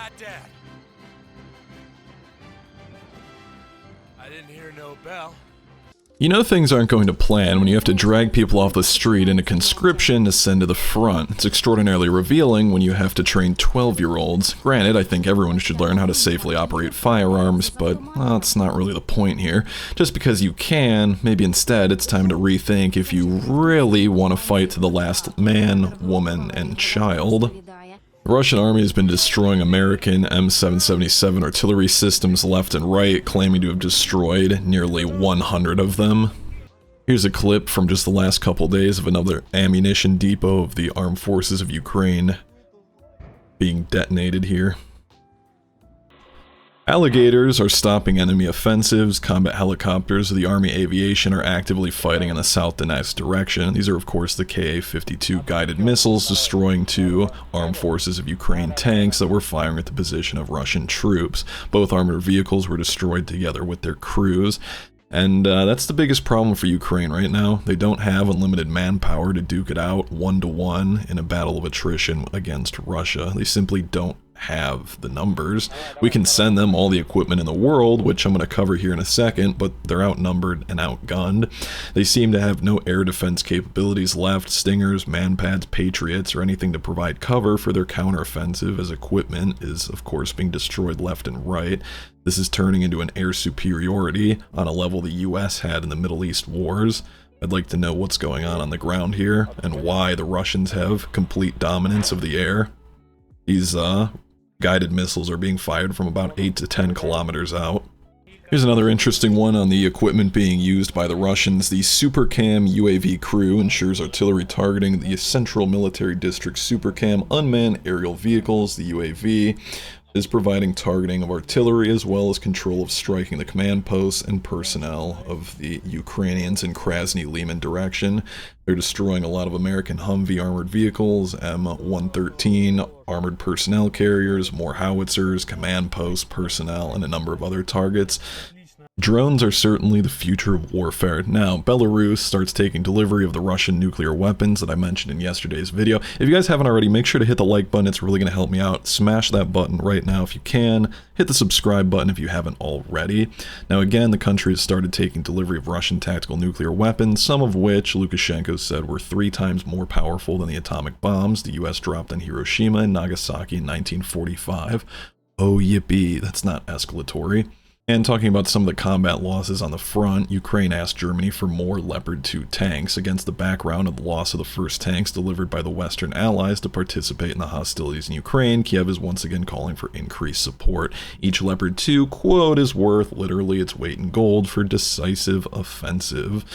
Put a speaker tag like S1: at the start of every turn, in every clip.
S1: not dead. I didn't hear no bell.
S2: You know things aren't going to plan when you have to drag people off the street into conscription to send to the front. It's extraordinarily revealing when you have to train 12-year-olds. Granted, I think everyone should learn how to safely operate firearms, but that's not really the point here. Just because you can, maybe instead it's time to rethink if you really want to fight to the last man, woman, and child. The Russian army has been destroying American M777 artillery systems left and right, claiming to have destroyed nearly 100 of them. Here's a clip from just the last couple days of another ammunition depot of the armed forces of Ukraine being detonated here. Alligators are stopping enemy offensives. Combat helicopters of the Army Aviation are actively fighting in the South Donetsk direction. These are, of course, the Ka-52 guided missiles destroying 2 armed forces of Ukraine tanks that were firing at the position of Russian troops. Both armored vehicles were destroyed together with their crews. And that's the biggest problem for Ukraine right now. They don't have unlimited manpower to duke it out 1-to-1 in a battle of attrition against Russia. They simply don't have the numbers. We can send them all the equipment in the world, which I'm going to cover here in a second, but they're outnumbered and outgunned. They seem to have no air defense capabilities left, Stingers, Manpads, Patriots, or anything to provide cover for their counteroffensive, as equipment is, of course, being destroyed left and right. This is turning into an air superiority on a level the US had in the Middle East wars. I'd like to know what's going on the ground here, and why the Russians have complete dominance of the air. These guided missiles are being fired from about 8 to 10 kilometers out. Here's another interesting one on the equipment being used by the Russians. The SuperCam UAV crew ensures artillery targeting the Central Military District SuperCam unmanned aerial vehicles. The UAV is providing targeting of artillery as well as control of striking the command posts and personnel of the Ukrainians in Krasny-Liman direction. They're destroying a lot of American Humvee armored vehicles, M113 armored personnel carriers, more howitzers, command post personnel, and a number of other targets. Drones are certainly the future of warfare. Now, Belarus starts taking delivery of the Russian nuclear weapons that I mentioned in yesterday's video. If you guys haven't already, make sure to hit the like button. It's really going to help me out. Smash that button right now if you can. Hit the subscribe button if you haven't already. Now again, the country has started taking delivery of Russian tactical nuclear weapons, some of which Lukashenko said were 3 times more powerful than the atomic bombs the US dropped on Hiroshima and Nagasaki in 1945. Oh yippee, that's not escalatory. And talking about some of the combat losses on the front, Ukraine asked Germany for more Leopard 2 tanks against the background of the loss of the first tanks delivered by the Western allies to participate in the hostilities in Ukraine. Kiev is once again calling for increased support. Each Leopard 2, quote, is worth literally its weight in gold for decisive offensive.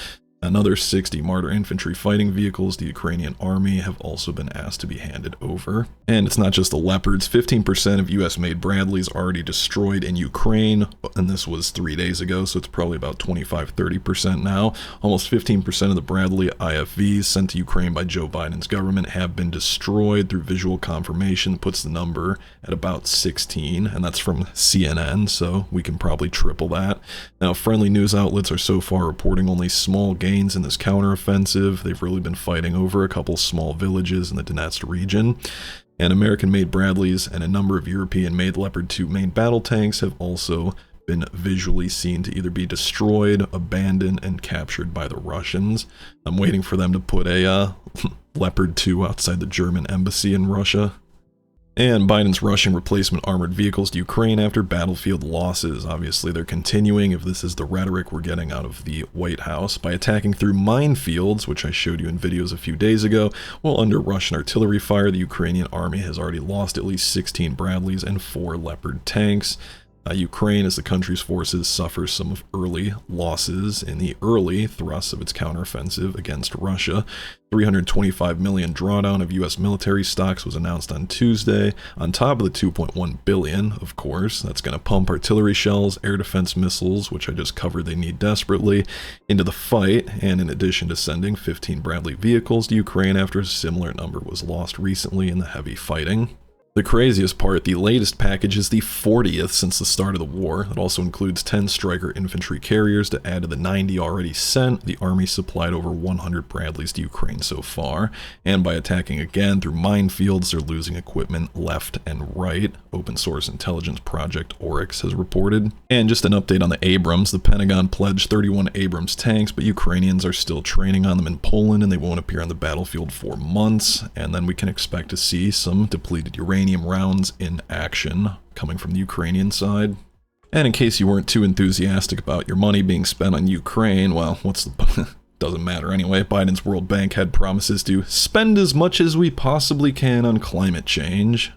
S2: Another 60 Marder infantry fighting vehicles, the Ukrainian army, have also been asked to be handed over. And it's not just the Leopards. 15% of US-made Bradleys already destroyed in Ukraine, and this was 3 days ago, so it's probably about 25-30% now. Almost 15% of the Bradley IFVs sent to Ukraine by Joe Biden's government have been destroyed through visual confirmation. Puts the number at about 16, and that's from CNN, so we can probably triple that. Now, friendly news outlets are so far reporting only small gains in this counteroffensive. They've really been fighting over a couple small villages in the Donetsk region. And American-made Bradleys and a number of European-made Leopard 2 main battle tanks have also been visually seen to either be destroyed, abandoned, and captured by the Russians. I'm waiting for them to put a Leopard 2 outside the German embassy in Russia. And Biden's rushing replacement armored vehicles to Ukraine after battlefield losses. Obviously, they're continuing, if this is the rhetoric we're getting out of the White House, by attacking through minefields, which I showed you in videos a few days ago. While under Russian artillery fire, the Ukrainian army has already lost at least 16 Bradleys and 4 Leopard tanks. Ukraine, as the country's forces suffer some of early losses in the early thrusts of its counteroffensive against Russia. $325 million drawdown of U.S. military stocks was announced on Tuesday, on top of the $2.1 billion, of course. That's going to pump artillery shells, air defense missiles, which I just covered they need desperately, into the fight, and in addition to sending 15 Bradley vehicles to Ukraine after a similar number was lost recently in the heavy fighting. The craziest part, the latest package is the 40th since the start of the war. It also includes 10 Striker infantry carriers to add to the 90 already sent. The army supplied over 100 Bradleys to Ukraine so far, and by attacking again through minefields, they're losing equipment left and right. Open source intelligence project Oryx has reported. And just an update on the Abrams, the Pentagon pledged 31 Abrams tanks, but Ukrainians are still training on them in Poland, and they won't appear on the battlefield for months. And then we can expect to see some depleted uranium rounds in action coming from the Ukrainian side. And in case you weren't too enthusiastic about your money being spent on Ukraine, well, what's the doesn't matter anyway. Biden's World Bank had promises to spend as much as we possibly can on climate change.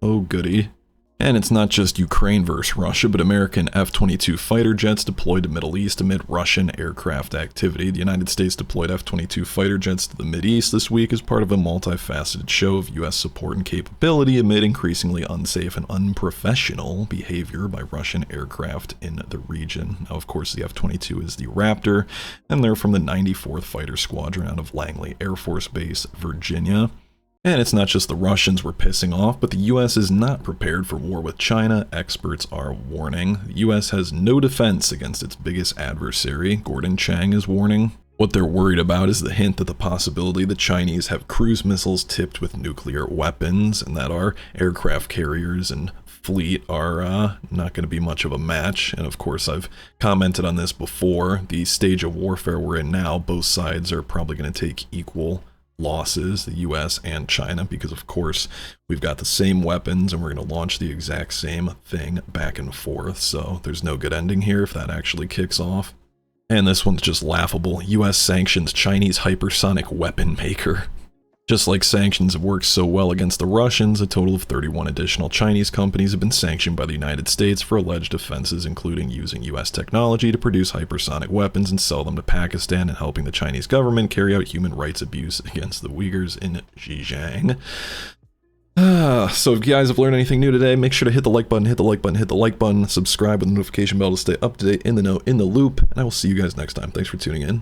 S2: Oh goody. And it's not just Ukraine versus Russia, but American F22 fighter jets deployed to Middle East amid Russian aircraft activity. The United States deployed F22 fighter jets to the Mideast this week as part of a multifaceted show of U.S. support and capability amid increasingly unsafe and unprofessional behavior by Russian aircraft in the region. Now, of course, the F22 is the Raptor, and they're from the 94th Fighter Squadron out of Langley Air Force Base, Virginia. And it's not just the Russians we're pissing off, but the US is not prepared for war with China, experts are warning. The US has no defense against its biggest adversary, Gordon Chang is warning. What they're worried about is the hint that the possibility the Chinese have cruise missiles tipped with nuclear weapons, and that our aircraft carriers and fleet are not going to be much of a match. And of course, I've commented on this before. The stage of warfare we're in now, both sides are probably going to take equal losses, the US and China, because of course we've got the same weapons and we're going to launch the exact same thing back and forth, so there's no good ending here if that actually kicks off. And this one's just laughable. US sanctions Chinese hypersonic weapon maker. Just like sanctions have worked so well against the Russians, a total of 31 additional Chinese companies have been sanctioned by the United States for alleged offenses, including using US technology to produce hypersonic weapons and sell them to Pakistan, and helping the Chinese government carry out human rights abuse against the Uyghurs in Xinjiang. So if you guys have learned anything new today, make sure to hit the like button, hit the like button, hit the like button, subscribe with the notification bell to stay up to date, in the know, in the loop, and I will see you guys next time. Thanks for tuning in.